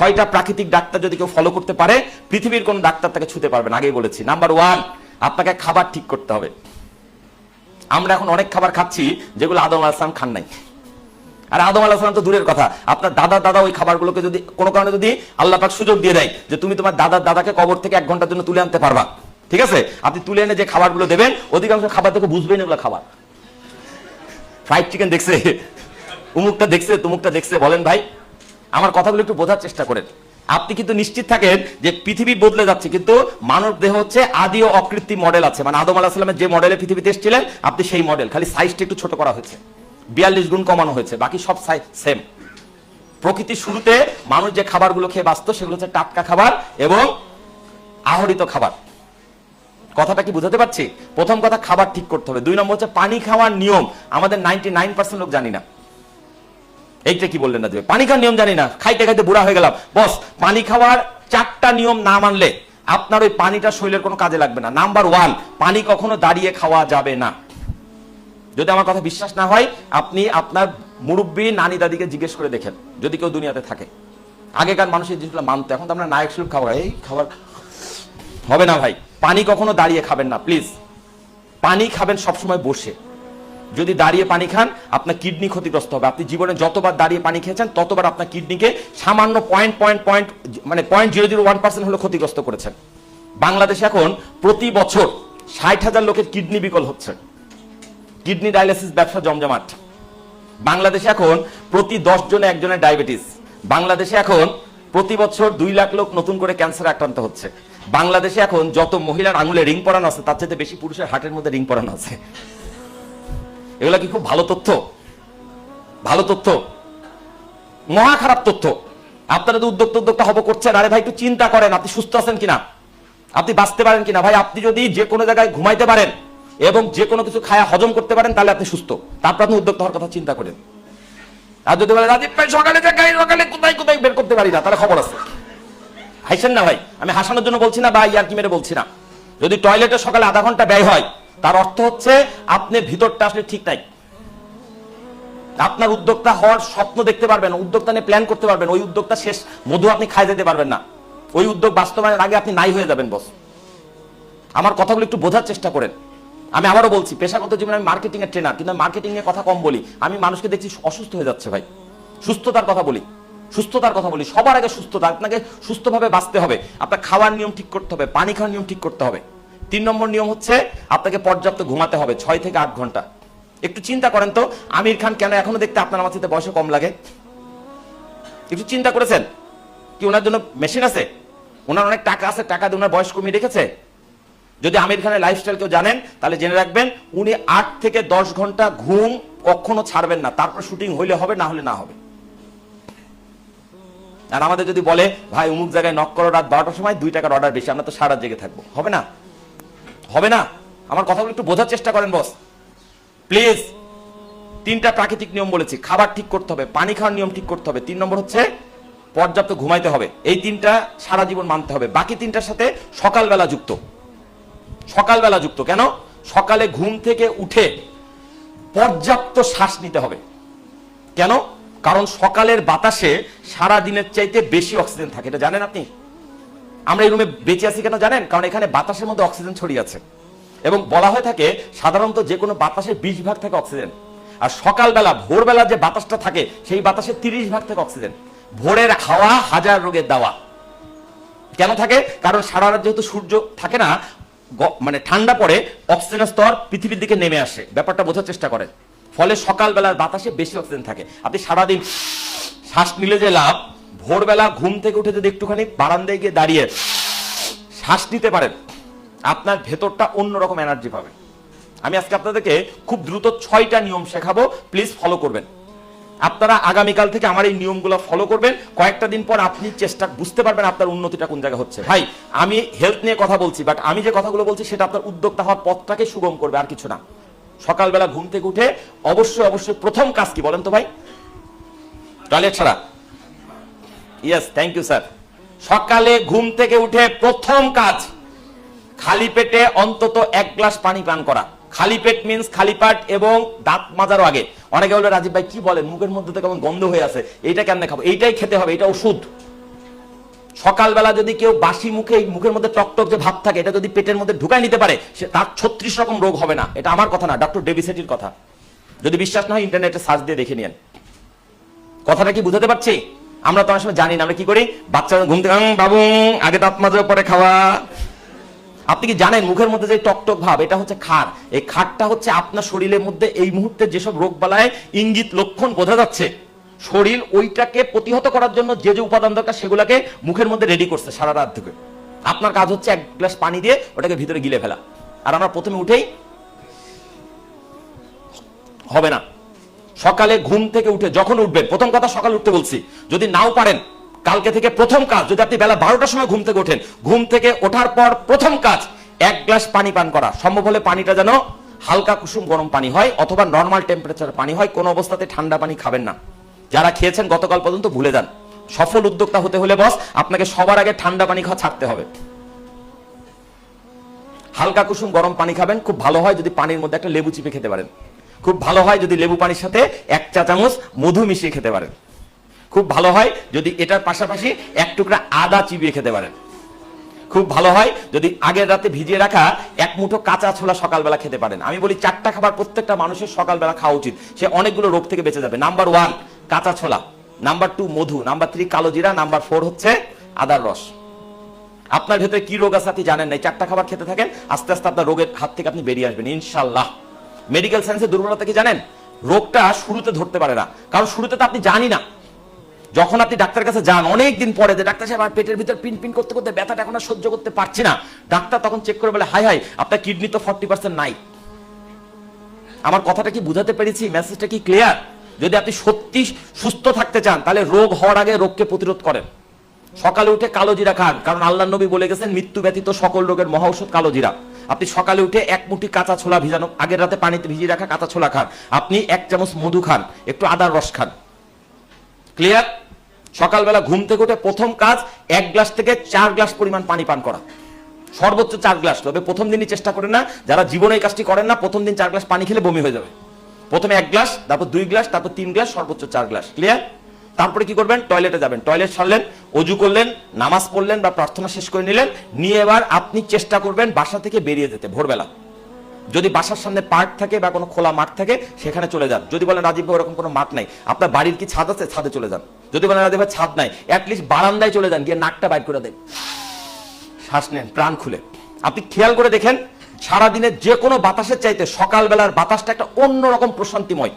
6টা প্রাকৃতিক ডাক্তার যদি কেউ ফলো করতে পারে, পৃথিবীর কোন ডাক্তার তাকে ছুতে পারবে না। আগেই বলেছি, নাম্বার 1 আপনাকে খাবার ঠিক করতে হবে। আমরা এখন অনেক খাবার খাচ্ছি যেগুলো আদম আলাইহিস সালাম খান নাই। আর আদম আলাইহিস সালাম তো দূরের কথা, আপনার দাদা ওই খাবারগুলোকে যদি কোনো কারণে যদি আল্লাহ পাক সুযোগ দিয়ে দেয় যে তুমি তোমার দাদাকে কবর থেকে 1 ঘন্টার জন্য তুলে আনতে পারবা, ঠিক আছে, আপনি তুলে এনে যে খাবারগুলো দেবেন, অধিকাংশ খাবার থেকে বুঝবেন এগুলো খাবার। ফ্রাইড চিকেন দেখছে, উমুকটা দেখছে, তুমুকটা দেখছে, বলেন ভাই আমার কথাগুলো একটু বোঝার চেষ্টা করেন। আপনি কিন্তু নিশ্চিত থাকেন যে পৃথিবী বদলে যাচ্ছে, কিন্তু মানব দেহ হচ্ছে আদি ও অকৃত্রিম মডেল আছে, মানে আদম আলাইহিস সালামের যে মডেলে পৃথিবীতে এসেছিলেন আপনি সেই মডেল, খালি সাইজটা একটু ছোট করা হয়েছে, 42 গুণ কমানো হয়েছে, বাকি সব সাইজ সেম। প্রকৃতির শুরুতে মানুষ যে খাবারগুলো খেয়ে বাঁচত সেগুলো হচ্ছে টাটকা খাবার এবং আহরিত খাবার। কথাটা কি বুঝাতে পারছি? প্রথম কথা, খাবার ঠিক করতে হবে। 2 নম্বর হচ্ছে পানি খাওয়ার নিয়ম। আমাদের 99% লোক জানি না। এইটা কি বললেন না, যে পানি খাওয়ার নিয়ম জানি না, খাইতে খাইতে বুড়া হয়ে গেলাম। বস, পানি খাওয়ার 4টা নিয়ম না মানলে আপনার ওই পানিটা শরীরের কোনো কাজে লাগবে না। নাম্বার 1, পানি কখনো দাঁড়িয়ে খাওয়া যাবে না। যদি আমার কথা বিশ্বাস না হয়, আপনি আপনার মুরব্বী নানি দাদিকে জিজ্ঞেস করে দেখেন, যদি কেউ দুনিয়াতে থাকে। আগেকার মানুষের জিনিসগুলো মানতো, এখন তো আমরা নায়ক সুলভ খাবার, এই খাবার হবে না ভাই। পানি কখনো দাঁড়িয়ে খাবেন না প্লিজ। পানি খাবেন সবসময় বসে। যদি দাঁড়িয়ে পানি খান আপনার কিডনি ক্ষতিগ্রস্ত হবে। আপনি জীবনে যতবার দাঁড়িয়ে পানি খেয়েছেন ততবার আপনার কিডনিকে সামান্য মানে 0.001% হলে ক্ষতিগ্রস্ত করেছেন। বাংলাদেশে এখন প্রতি বছর 60,000 লোকের কিডনি বিকল হচ্ছে। কিডনি ডায়ালিসিস ব্যবসা জমজমাট। বাংলাদেশে এখন প্রতি 10 জনে একজনের ডায়াবেটিস। বাংলাদেশে এখন প্রতি বছর 2 লাখ লোক নতুন করে ক্যান্সারে আক্রান্ত হচ্ছে। বাংলাদেশে এখন যত মহিলার আঙুলে রিং পরানো আছে তার চাইতে বেশি পুরুষের হার্টের মধ্যে রিং পরানো আছে। এগুলা কি খুব ভালো তথ্য? ভালো তথ্য? মহা খারাপ তথ্য। আপনারা তো উদ্যোক্তা হব করছেন, আরে ভাই একটু চিন্তা করেন আপনি সুস্থ আছেন কিনা, আপনি বাঁচতে পারেন কিনা। ভাই আপনি যদি যে কোনো জায়গায় ঘুমাইতে পারেন এবং যে কোনো কিছু খায়া হজম করতে পারেন তাহলে আপনি সুস্থ, তারপর আপনি উদ্যোক্তা হওয়ার কথা চিন্তা করেন। আর যদি বলেন রাজীব ভাই সকালে কোথায় বের করতে পারি না, তাহলে খবর আছে। হাসেন না ভাই, আমি হাসানোর জন্য বলছি না বা ইয়ার্কি মেরে বলছি না। যদি টয়লেটে সকালে আধা ঘন্টা ব্যয় হয় তার অর্থ হচ্ছে আপনি ভিতরটা আসলে ঠিক নাই। আপনার উদ্যোক্তা হওয়ার স্বপ্ন দেখতে পারবেন, উদ্যোক্তা নিয়ে প্ল্যান করতে পারবেন, ওই উদ্যোক্তা শেষ মধু আপনি খাই যেতে পারবেন না। ওই উদ্যোগ বাস্তবায়নের আগে আপনি নাই হয়ে যাবেন বস। আমার কথাগুলো একটু বোঝার চেষ্টা করেন। আমি আবারও বলছি, পেশাগত জীবনে আমি মার্কেটিং এর ট্রেনার, কিন্তু মার্কেটিং এর কথা কম বলি। আমি মানুষকে দেখছি অসুস্থ হয়ে যাচ্ছে ভাই। সুস্থতার কথা বলি, সুস্থতার কথা বলি। সবার আগে সুস্থতা। আপনাকে সুস্থভাবে বাঁচতে হবে, আপনার খাওয়ার নিয়ম ঠিক করতে হবে, পানি খাওয়ার নিয়ম ঠিক করতে হবে। 3 নম্বর নিয়ম হচ্ছে আপনাকে পর্যাপ্ত ঘুমাতে হবে, 6 থেকে 8 ঘন্টা। একটু চিন্তা করেন তো, আমির খান কেন এখনো দেখতে আপনার আমার সাথে বয়সে কম লাগে? একটু চিন্তা করেছেন? কি ওনার জন্য মেশিন আছে? ওনার অনেক টাকা আছে, টাকা দিয়ে ওনার বয়স কমিয়ে রেখেছে? যদি আমির খানের লাইফস্টাইল কেউ জানেন তাহলে জেনে রাখবেন, উনি 8 থেকে 10 ঘন্টা ঘুম কখনো ছাড়বেন না। তারপর শুটিং হইলে হবে, না হলে না হবে। আর আমাদের যদি বলে ভাই অমুক জায়গায় নক করো রাত 12টার সময়, 2 টাকার অর্ডার বেশি, আমরা তো সারা জেগে থাকবো, হবে না? হবে না? আমার কথাগুলো একটু বোঝার চেষ্টা করেন বস প্লিজ। 3টা প্রাকৃতিক নিয়ম বলেছি, খাবার ঠিক করতে হবে, পানি খাওয়ার নিয়ম ঠিক করতে হবে, 3 নম্বর হচ্ছে পর্যাপ্ত ঘুমাইতে হবে। এই 3টা সারা জীবন মানতে হবে। বাকি 3টার সাথে সকালবেলা যুক্ত। সকালবেলা যুক্ত কেন? সকালে ঘুম থেকে উঠে পর্যাপ্ত শ্বাস নিতে হবে। কেন? কারণ সকালের বাতাসে সারা দিনের চাইতে বেশি অক্সিজেন থাকে, এটা জানেন আপনি? আমরা এই রুমে বেঁচে আছি কেন জানেন? কারণ এখানে বাতাসের মধ্যে অক্সিজেন ছড়িয়ে আছে। এবং বলা হয়ে থাকে সাধারণত যে কোনো বাতাসের 20 ভাগ থাকে অক্সিজেন, আর সকালবেলা ভোরবেলা যে বাতাসটা থাকে সেই বাতাসের 30 ভাগ থাকে অক্সিজেন। ভোরের হাওয়া হাজার রোগের দাওয়া। কেন থাকে? কারণ সারা রাত যেহেতু সূর্য থাকে না, মানে ঠান্ডা পড়ে, অক্সিজেনের স্তর পৃথিবীর দিকে নেমে আসে। ব্যাপারটা বোঝার চেষ্টা করেন। ফলে সকালবেলার বাতাসে বেশি অক্সিজেন থাকে। আপনি সারাদিন শ্বাস নিলে যে লাভ, ভোরবেলা ঘুম থেকে উঠে যদি একটুখানি বারান্দায় গিয়ে দাঁড়িয়ে শ্বাস নিতে পারেন, আপনার ভেতরটা অন্যরকম এনার্জি পাবে। আমি আজকে আপনাদেরকে খুব দ্রুত 6টা নিয়ম শেখাবো, প্লিজ ফলো করবেন। আপনারা আগামীকাল থেকে আমার এই নিয়মগুলো ফলো করবেন। কয়েকটা দিন পর আপনি চেষ্টা বুঝতে পারবেন আপনার উন্নতিটা কোন জায়গায় হচ্ছে। ভাই আমি হেলথ নিয়ে কথা বলছি, বাট আমি যে কথাগুলো বলছি সেটা আপনার উদ্যোক্তা হওয়ার পথটাকে সুগম করবে, আর কিছু না। সকালবেলা ঘুম থেকে উঠে অবশ্যই প্রথম কাজ কি বলেন তো ভাই? টয়লেট ছাড়া? Yes, thank you sir. সকালে ঘুম থেকে উঠে প্রথম কাজ খালি পেটে অন্তত 1 গ্লাস পানি পান করা। খালি পেট মিন্স খালি পাট এবং দাঁত মাজারও আগে। অনেকে বলে রাজীব ভাই কি বলেন, মুখের মধ্যে তো কেমন গন্ধ হয়ে আছে, এইটা কেমনে খাবো? এইটাই খেতে হবে, এটা ওষুধ। সকালবেলা যদি কেউ বাসি মুখের মধ্যে টকটক যে ভাব থাকে, এটা যদি পেটের মধ্যে ঢুকাই নিতে পারে, সে তার 36 রকম রোগ হবে না। এটা আমার কথা না, ডক্টর ডেভিসেটির কথা। যদি বিশ্বাস না হয় ইন্টারনেটে সার্চ দিয়ে দেখে নিন। কথাটা কি বুঝাতে পারছি? আমরা তো অনেক সময় জানি না, আমরা কি করি, বাচ্চা ঘুম থেকে বাবু আগে দাঁত মাজা পরে খাওয়া। আপনি কি জানেন মুখের মধ্যে যে টকটক ভাব, এটা হচ্ছে খার। এই খারটা হচ্ছে আপনার শরীরের মধ্যে এই মুহূর্তে যেসব রোগ বালায় ইঙ্গিত লক্ষণ বোঝা যাচ্ছে, শরীর ওইটাকে প্রতিহত করার জন্য যে যে উপাদান দরকার সেগুলোকে মুখের মধ্যে রেডি করছে সারা রাত থেকে। আপনার কাজ হচ্ছে এক গ্লাস পানি দিয়ে ওটাকে ভিতরে গিলে ফেলা। আর আমরা প্রথমে উঠেই হবে না। সকালে ঘুম থেকে উঠে যখন উঠবেন, প্রথম কথা সকালে উঠতে বলছি, যদি নাও পারেন কালকে থেকে প্রথম কাজ, যদি আপনি বেলা 12টার সময় ঘুম থেকে ওঠেন, ঘুম থেকে ওঠার পর প্রথম কাজ এক গ্লাস পানি পান করা। সম্ভব হলে পানিটা যেন হালকা কুসুম গরম পানি হয় অথবা নর্মাল টেম্পারেচার পানি হয়, কোনো অবস্থাতে ঠান্ডা পানি খাবেন না। যারা খেয়েছেন গতকাল পর্যন্ত ভুলে যান। সফল উদ্যোক্তা হতে হলে বস আপনাকে সবার আগে ঠান্ডা পানি খাওয়া ছাড়তে হবে। হালকা কুসুম গরম পানি খাবেন। খুব ভালো হয় যদি পানির মধ্যে একটা লেবু চিপে খেতে পারেন। খুব ভালো হয় যদি লেবু পানির সাথে 1 চা চামচ মধু মিশিয়ে খেতে পারেন। খুব ভালো হয় যদি এটার পাশাপাশি 1 টুকরা আদা চিবিয়ে খেতে পারেন। খুব ভালো হয় যদি আগের রাতে ভিজিয়ে রাখা 1 মুঠো কাঁচা ছোলা সকালবেলা খেতে পারেন। আমি বলি 4টা খাবার প্রত্যেকটা মানুষের সকালবেলা খাওয়া উচিত, সে অনেকগুলো রোগ থেকে বেঁচে যাবে। নাম্বার 1 কাঁচা ছোলা, নাম্বার 2 মধু, নাম্বার 3 কালো জিরা, নাম্বার 4 হচ্ছে আদার রস। আপনার ভেতরে কি রোগ আছে আপনি জানেন না, 4টা খাবার খেতে থাকেন, আস্তে আস্তে আপনার রোগের হাত থেকে আপনি বেরিয়ে আসবেন ইনশাআল্লাহ। মেডিকেল সায়েন্সের দুর্বলতা কি জানেন? রোগটা শুরুতে ধরতে পারে না, কারণ শুরুতে তো আপনি জানি না। যখন আপনি ডাক্তারের কাছে যান অনেক দিন পরে, যে ডাক্তার সাহেব আমার পেটের ভিতর পিন পিন করতে করতে ব্যথাটা এখন আর সহ্য করতে পারছি না, ডাক্তার তখন চেক করে বলে হাই হাই আপনার কিডনি তো 40% নাই। আমার কথাটা কি বুঝাতে পেরেছি? মেসেজটা কি ক্লিয়ার? যদি আপনি সত্যি সুস্থ থাকতে চান তাহলে রোগ হওয়ার আগে রোগকে প্রতিরোধ করেন। সকালে উঠে কালো জিরা খান, কারণ আল্লাহর নবী বলে গেছেন মৃত্যু ব্যতীত সকল রোগের মহা ঔষধ কালো জিরা। আপনি সকালে উঠে 1 মুঠি কাঁচা ছোলা ভিজানো, আগের রাতে পানিতে ভিজিয়ে রাখা কাঁচা ছোলা খান। আপনি 1 চামচ মধু খান, একটু আদার রস খান। ক্লিয়ার? সকালবেলা ঘুম থেকে উঠে প্রথম কাজ 1 গ্লাস থেকে 4 গ্লাস পরিমাণ পানি পান করা, সর্বোচ্চ 4 গ্লাস। তবে প্রথম দিনই চেষ্টা করেন না, যারা জীবনে এই কাজটি করেন না, প্রথম দিন 4 গ্লাস পানি খেলে বমি হয়ে যাবে। প্রথমে 1 গ্লাস, তারপর 2 গ্লাস, তারপর 3 গ্লাস, সর্বোচ্চ 4 গ্লাস। ক্লিয়ার? তারপরে কি করবেন? টয়লেটে যাবেন, টয়লেট সারলেন, অজু করলেন, নামাজ পড়লেন বা প্রার্থনা শেষ করে নিলেন, নিয়ে এবার আপনি চেষ্টা করবেন বাসা থেকে বেরিয়ে যেতে ভোরবেলা। যদি বাসার সামনে পার্ক থাকে বা কোনো খোলা মাঠ থাকে সেখানে চলে যান। যদি বলেন রাজীব ভাই ওরকম কোনো মাঠ নাই, আপনার বাড়ির কি ছাদ আছে? ছাদে চলে যান। যদি বলেন রাজীব ভাই ছাদ নাই, অ্যাটলিস্ট বারান্দায় চলে যান, গিয়ে নাকটা বাইর করে দেন, শ্বাস নেন প্রাণ খুলে। আপনি খেয়াল করে দেখেন সারাদিনের যে কোনো বাতাসের চাইতে সকালবেলার বাতাসটা একটা অন্যরকম প্রশান্তিময়।